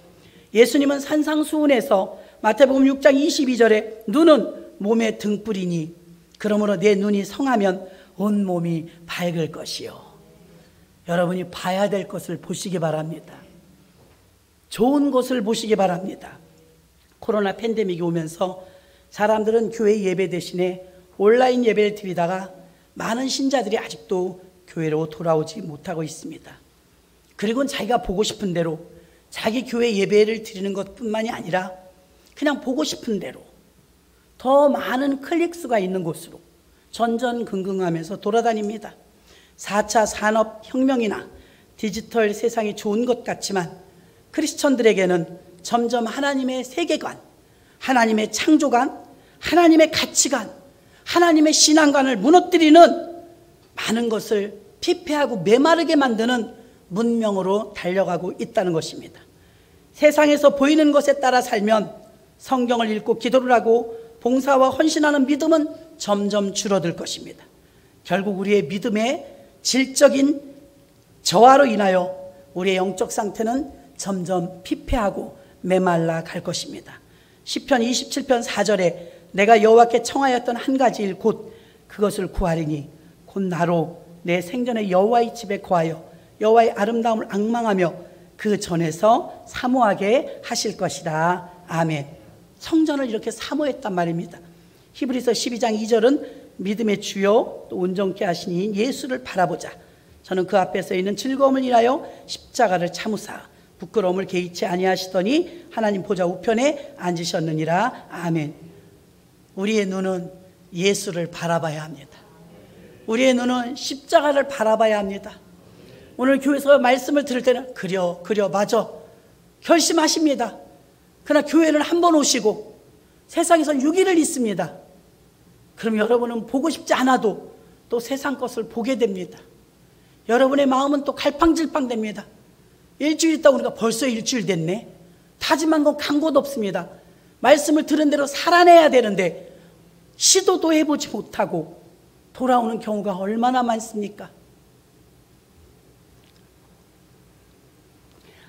예수님은 산상수훈에서 마태복음 6장 22절에 눈은 몸의 등불이니 그러므로 내 눈이 성하면 온 몸이 밝을 것이요. 여러분이 봐야 될 것을 보시기 바랍니다. 좋은 것을 보시기 바랍니다. 코로나 팬데믹이 오면서 사람들은 교회 예배 대신에 온라인 예배를 드리다가 많은 신자들이 아직도 교회로 돌아오지 못하고 있습니다. 그리고 자기가 보고 싶은 대로 자기 교회 예배를 드리는 것뿐만이 아니라 그냥 보고 싶은 대로 더 많은 클릭수가 있는 곳으로 전전긍긍하면서 돌아다닙니다. 4차 산업혁명이나 디지털 세상이 좋은 것 같지만 크리스천들에게는 점점 하나님의 세계관, 하나님의 창조관, 하나님의 가치관, 하나님의 신앙관을 무너뜨리는 많은 것을 피폐하고 메마르게 만드는 문명으로 달려가고 있다는 것입니다. 세상에서 보이는 것에 따라 살면 성경을 읽고 기도를 하고 봉사와 헌신하는 믿음은 점점 줄어들 것입니다. 결국 우리의 믿음의 질적인 저하로 인하여 우리의 영적 상태는 점점 피폐하고 메말라 갈 것입니다. 시편 27편 4절에 내가 여호와께 청하였던 한 가지 일 곧 그것을 구하리니 곧 나로 내 생전에 여호와의 집에 거하여 여호와의 아름다움을 앙망하며 그 전에서 사모하게 하실 것이다. 아멘. 성전을 이렇게 사모했단 말입니다. 히브리서 12장 2절은 믿음의 주요 또 온전케 하신 이인 예수를 바라보자. 저는 그 앞에서 있는 즐거움을 인하여 십자가를 참으사 부끄러움을 개의치 아니하시더니 하나님 보좌 우편에 앉으셨느니라. 아멘. 우리의 눈은 예수를 바라봐야 합니다. 우리의 눈은 십자가를 바라봐야 합니다. 오늘 교회에서 말씀을 들을 때는 그려 맞아 결심하십니다. 그러나 교회는 한 번 오시고 세상에선 6일을 있습니다. 그럼 여러분은 보고 싶지 않아도 또 세상 것을 보게 됩니다. 여러분의 마음은 또 갈팡질팡 됩니다. 일주일 있다 보니까 벌써 일주일 됐네. 다짐한 건 간 곳 없습니다. 말씀을 들은 대로 살아내야 되는데 시도도 해보지 못하고 돌아오는 경우가 얼마나 많습니까?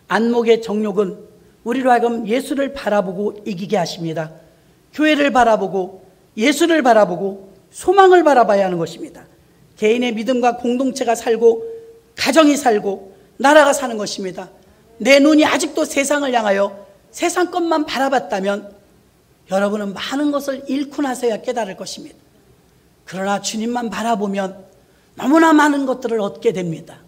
안목의 정욕은 우리로 하여금 예수를 바라보고 이기게 하십니다. 교회를 바라보고 예수를 바라보고 소망을 바라봐야 하는 것입니다. 개인의 믿음과 공동체가 살고 가정이 살고 나라가 사는 것입니다. 내 눈이 아직도 세상을 향하여 세상 것만 바라봤다면 여러분은 많은 것을 잃고 나서야 깨달을 것입니다. 그러나 주님만 바라보면 너무나 많은 것들을 얻게 됩니다.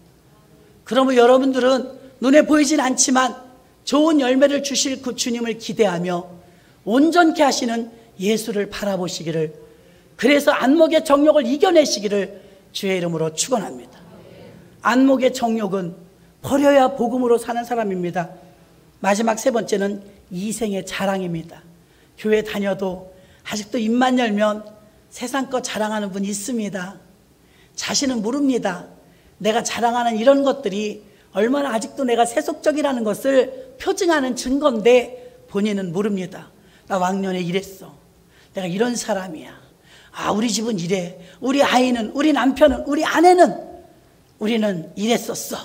그러면 여러분들은 눈에 보이진 않지만 좋은 열매를 주실 그 주님을 기대하며 온전케 하시는 예수를 바라보시기를, 그래서 안목의 정욕을 이겨내시기를 주의 이름으로 축원합니다. 안목의 정욕은 버려야 복음으로 사는 사람입니다. 마지막 세 번째는 이생의 자랑입니다. 교회 다녀도 아직도 입만 열면 세상 것 자랑하는 분이 있습니다. 자신은 모릅니다. 내가 자랑하는 이런 것들이 얼마나 아직도 내가 세속적이라는 것을 표징하는 증거인데 본인은 모릅니다. 나 왕년에 이랬어. 내가 이런 사람이야. 우리 집은 이래. 우리 아이는, 우리 남편은, 우리 아내는, 우리는 이랬었어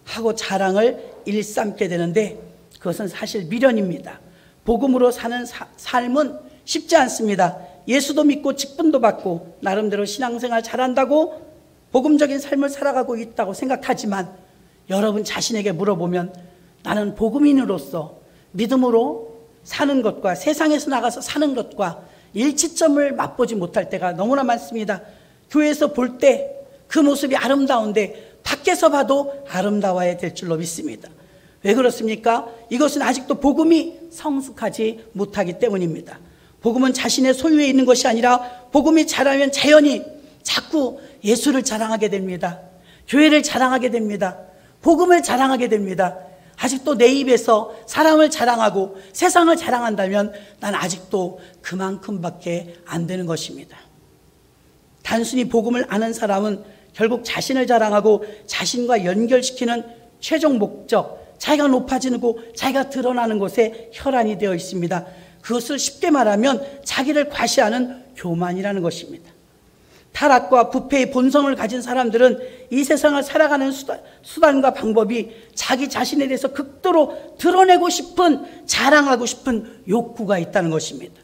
하고 자랑을 일삼게 되는데 그것은 사실 미련입니다. 복음으로 사는 삶은 쉽지 않습니다. 예수도 믿고 직분도 받고 나름대로 신앙생활 잘한다고 복음적인 삶을 살아가고 있다고 생각하지만 여러분 자신에게 물어보면 나는 복음인으로서 믿음으로 사는 것과 세상에서 나가서 사는 것과 일치점을 맛보지 못할 때가 너무나 많습니다. 교회에서 볼 때 그 모습이 아름다운데 밖에서 봐도 아름다워야 될 줄로 믿습니다. 왜 그렇습니까? 이것은 아직도 복음이 성숙하지 못하기 때문입니다. 복음은 자신의 소유에 있는 것이 아니라 복음이 자라면 자연히 자꾸 예수를 자랑하게 됩니다. 교회를 자랑하게 됩니다. 복음을 자랑하게 됩니다. 아직도 내 입에서 사람을 자랑하고 세상을 자랑한다면 난 아직도 그만큼밖에 안 되는 것입니다. 단순히 복음을 아는 사람은 결국 자신을 자랑하고 자신과 연결시키는 최종 목적, 자기가 높아지고 자기가 드러나는 곳에 혈안이 되어 있습니다. 그것을 쉽게 말하면 자기를 과시하는 교만이라는 것입니다. 타락과 부패의 본성을 가진 사람들은 이 세상을 살아가는 수단과 방법이 자기 자신에 대해서 극도로 드러내고 싶은, 자랑하고 싶은 욕구가 있다는 것입니다.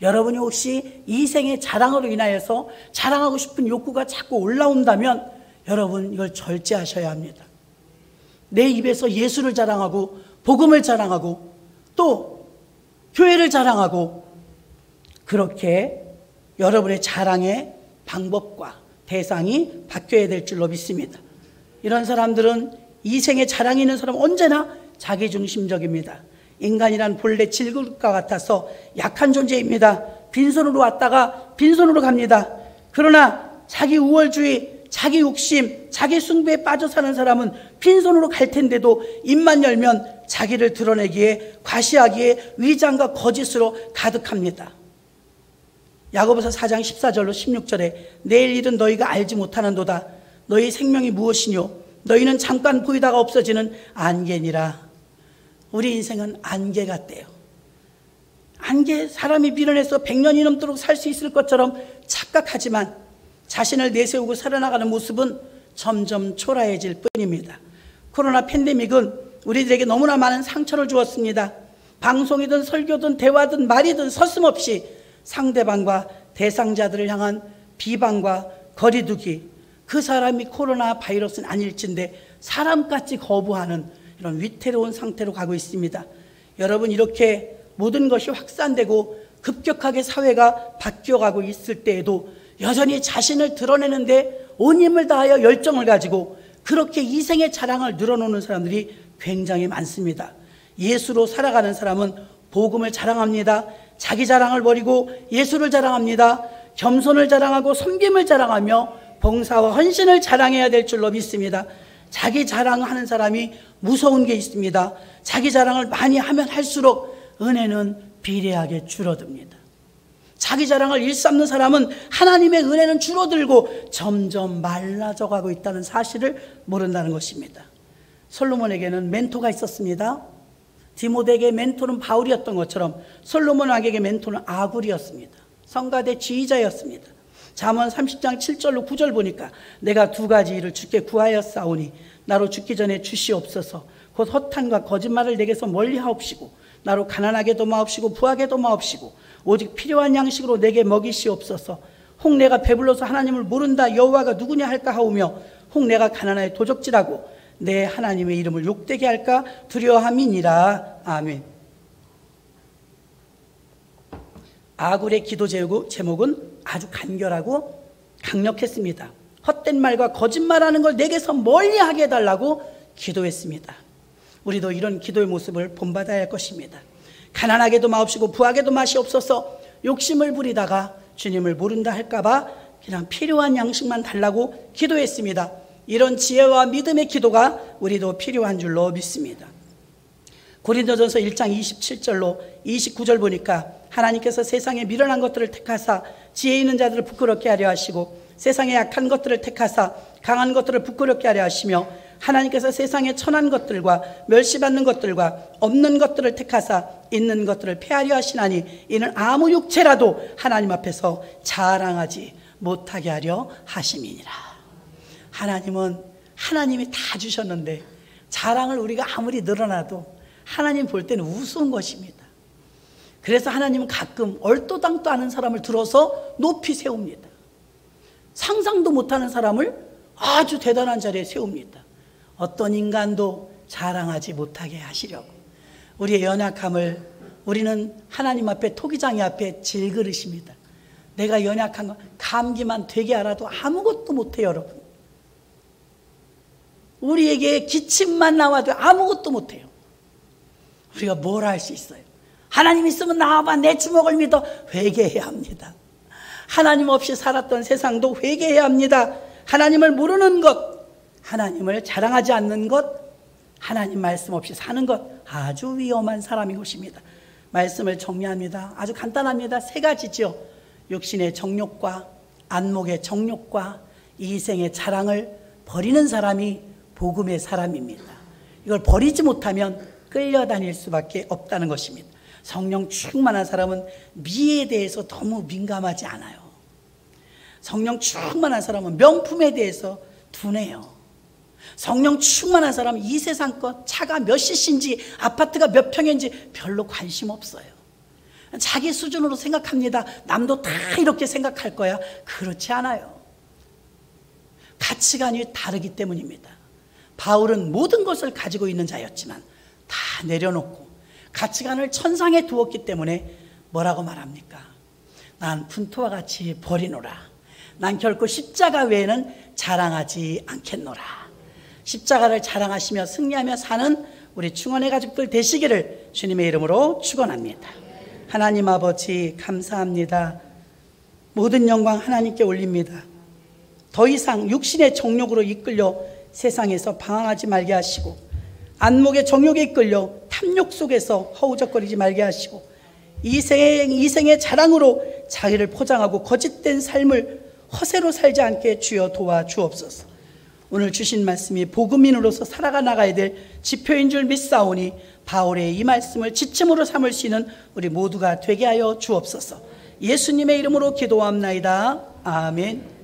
여러분이 혹시 이 생의 자랑으로 인하여서 자랑하고 싶은 욕구가 자꾸 올라온다면 여러분 이걸 절제하셔야 합니다. 내 입에서 예수를 자랑하고 복음을 자랑하고 또 교회를 자랑하고 그렇게 여러분의 자랑의 방법과 대상이 바뀌어야 될 줄로 믿습니다. 이런 사람들은 이 생에 자랑이 있는 사람은 언제나 자기중심적입니다. 인간이란 본래 질그릇과 같아서 약한 존재입니다. 빈손으로 왔다가 빈손으로 갑니다. 그러나 자기 우월주의, 자기 욕심, 자기 숭배에 빠져 사는 사람은 빈손으로 갈 텐데도 입만 열면 자기를 드러내기에, 과시하기에 위장과 거짓으로 가득합니다. 야고보서 4장 14절로 16절에 내일 일은 너희가 알지 못하는도다. 너희 생명이 무엇이뇨? 너희는 잠깐 보이다가 없어지는 안개니라. 우리 인생은 안개 같대요. 안개, 사람이 밀어내서 100년이 넘도록 살 수 있을 것처럼 착각하지만 자신을 내세우고 살아나가는 모습은 점점 초라해질 뿐입니다. 코로나 팬데믹은 우리들에게 너무나 많은 상처를 주었습니다. 방송이든 설교든 대화든 말이든 서슴없이 상대방과 대상자들을 향한 비방과 거리두기, 그 사람이 코로나 바이러스는 아닐진데 사람같이 거부하는 이런 위태로운 상태로 가고 있습니다. 여러분, 이렇게 모든 것이 확산되고 급격하게 사회가 바뀌어가고 있을 때에도 여전히 자신을 드러내는데 온 힘을 다하여 열정을 가지고 그렇게 이생의 자랑을 늘어놓는 사람들이 굉장히 많습니다. 예수로 살아가는 사람은 복음을 자랑합니다. 자기 자랑을 버리고 예수를 자랑합니다. 겸손을 자랑하고 섬김을 자랑하며 봉사와 헌신을 자랑해야 될 줄로 믿습니다. 자기 자랑하는 사람이 무서운 게 있습니다. 자기 자랑을 많이 하면 할수록 은혜는 비례하게 줄어듭니다. 자기 자랑을 일삼는 사람은 하나님의 은혜는 줄어들고 점점 말라져 가고 있다는 사실을 모른다는 것입니다. 솔로몬에게는 멘토가 있었습니다. 디모데에게 멘토는 바울이었던 것처럼 솔로몬 왕에게 멘토는 아굴이었습니다. 성가대 지휘자였습니다. 잠언 30장 7절로 9절 보니까 내가 두 가지 일을 주께 구하였사오니 나로 죽기 전에 주시옵소서. 곧 허탄과 거짓말을 내게서 멀리하옵시고 나로 가난하게도 마옵시고 부하게도 마옵시고 오직 필요한 양식으로 내게 먹이시옵소서. 혹 내가 배불러서 하나님을 모른다 여호와가 누구냐 할까 하오며 혹 내가 가난하여 도적질하고 내 하나님의 이름을 욕되게 할까 두려워함이니라. 아멘. 아굴의 기도 제목은 아주 간결하고 강력했습니다. 헛된 말과 거짓말하는 걸 내게서 멀리하게 해달라고 기도했습니다. 우리도 이런 기도의 모습을 본받아야 할 것입니다. 가난하게도 마옵시고 부하게도 마시옵소서. 욕심을 부리다가 주님을 모른다 할까봐 그냥 필요한 양식만 달라고 기도했습니다. 이런 지혜와 믿음의 기도가 우리도 필요한 줄로 믿습니다. 고린도전서 1장 27절로 29절 보니까 하나님께서 세상에 미련한 것들을 택하사 지혜 있는 자들을 부끄럽게 하려 하시고 세상에 약한 것들을 택하사 강한 것들을 부끄럽게 하려 하시며 하나님께서 세상에 천한 것들과 멸시받는 것들과 없는 것들을 택하사 있는 것들을 폐하려 하시나니 이는 아무 육체라도 하나님 앞에서 자랑하지 못하게 하려 하심이니라. 하나님은 하나님이 다 주셨는데 자랑을 우리가 아무리 늘어나도 하나님 볼 때는 우스운 것입니다. 그래서 하나님은 가끔 얼토당토 않은 사람을 들어서 높이 세웁니다. 상상도 못하는 사람을 아주 대단한 자리에 세웁니다. 어떤 인간도 자랑하지 못하게 하시려고. 우리의 연약함을 우리는 하나님 앞에 토기장이 앞에 질그릇입니다. 내가 연약한 거 감기만 되게 알아도 아무것도 못해요. 여러분, 우리에게 기침만 나와도 아무것도 못해요. 우리가 뭘 할 수 있어요? 하나님 있으면 나와봐, 내 주먹을 믿어. 회개해야 합니다. 하나님 없이 살았던 세상도 회개해야 합니다. 하나님을 모르는 것, 하나님을 자랑하지 않는 것, 하나님 말씀 없이 사는 것, 아주 위험한 사람인 것입니다. 말씀을 정리합니다. 아주 간단합니다. 세 가지죠. 육신의 정욕과 안목의 정욕과 이생의 자랑을 버리는 사람이 복음의 사람입니다. 이걸 버리지 못하면 끌려다닐 수밖에 없다는 것입니다. 성령 충만한 사람은 미에 대해서 너무 민감하지 않아요. 성령 충만한 사람은 명품에 대해서 둔해요. 성령 충만한 사람은 이 세상 것, 차가 몇 cc인지 아파트가 몇 평인지 별로 관심 없어요. 자기 수준으로 생각합니다. 남도 다 이렇게 생각할 거야. 그렇지 않아요. 가치관이 다르기 때문입니다. 바울은 모든 것을 가지고 있는 자였지만 다 내려놓고 가치관을 천상에 두었기 때문에 뭐라고 말합니까? 난 분토와 같이 버리노라. 난 결코 십자가 외에는 자랑하지 않겠노라. 십자가를 자랑하시며 승리하며 사는 우리 충원의 가족들 되시기를 주님의 이름으로 축원합니다. 하나님 아버지 감사합니다. 모든 영광 하나님께 올립니다. 더 이상 육신의 정욕으로 이끌려 세상에서 방황하지 말게 하시고 안목의 정욕에 이끌려 탐욕 속에서 허우적거리지 말게 하시고 이생의 자랑으로 자기를 포장하고 거짓된 삶을 허세로 살지 않게 주여 도와주옵소서. 오늘 주신 말씀이 복음인으로서 살아가 나가야 될 지표인 줄 믿사오니 바울의 이 말씀을 지침으로 삼을 수 있는 우리 모두가 되게 하여 주옵소서. 예수님의 이름으로 기도합나이다. 아멘.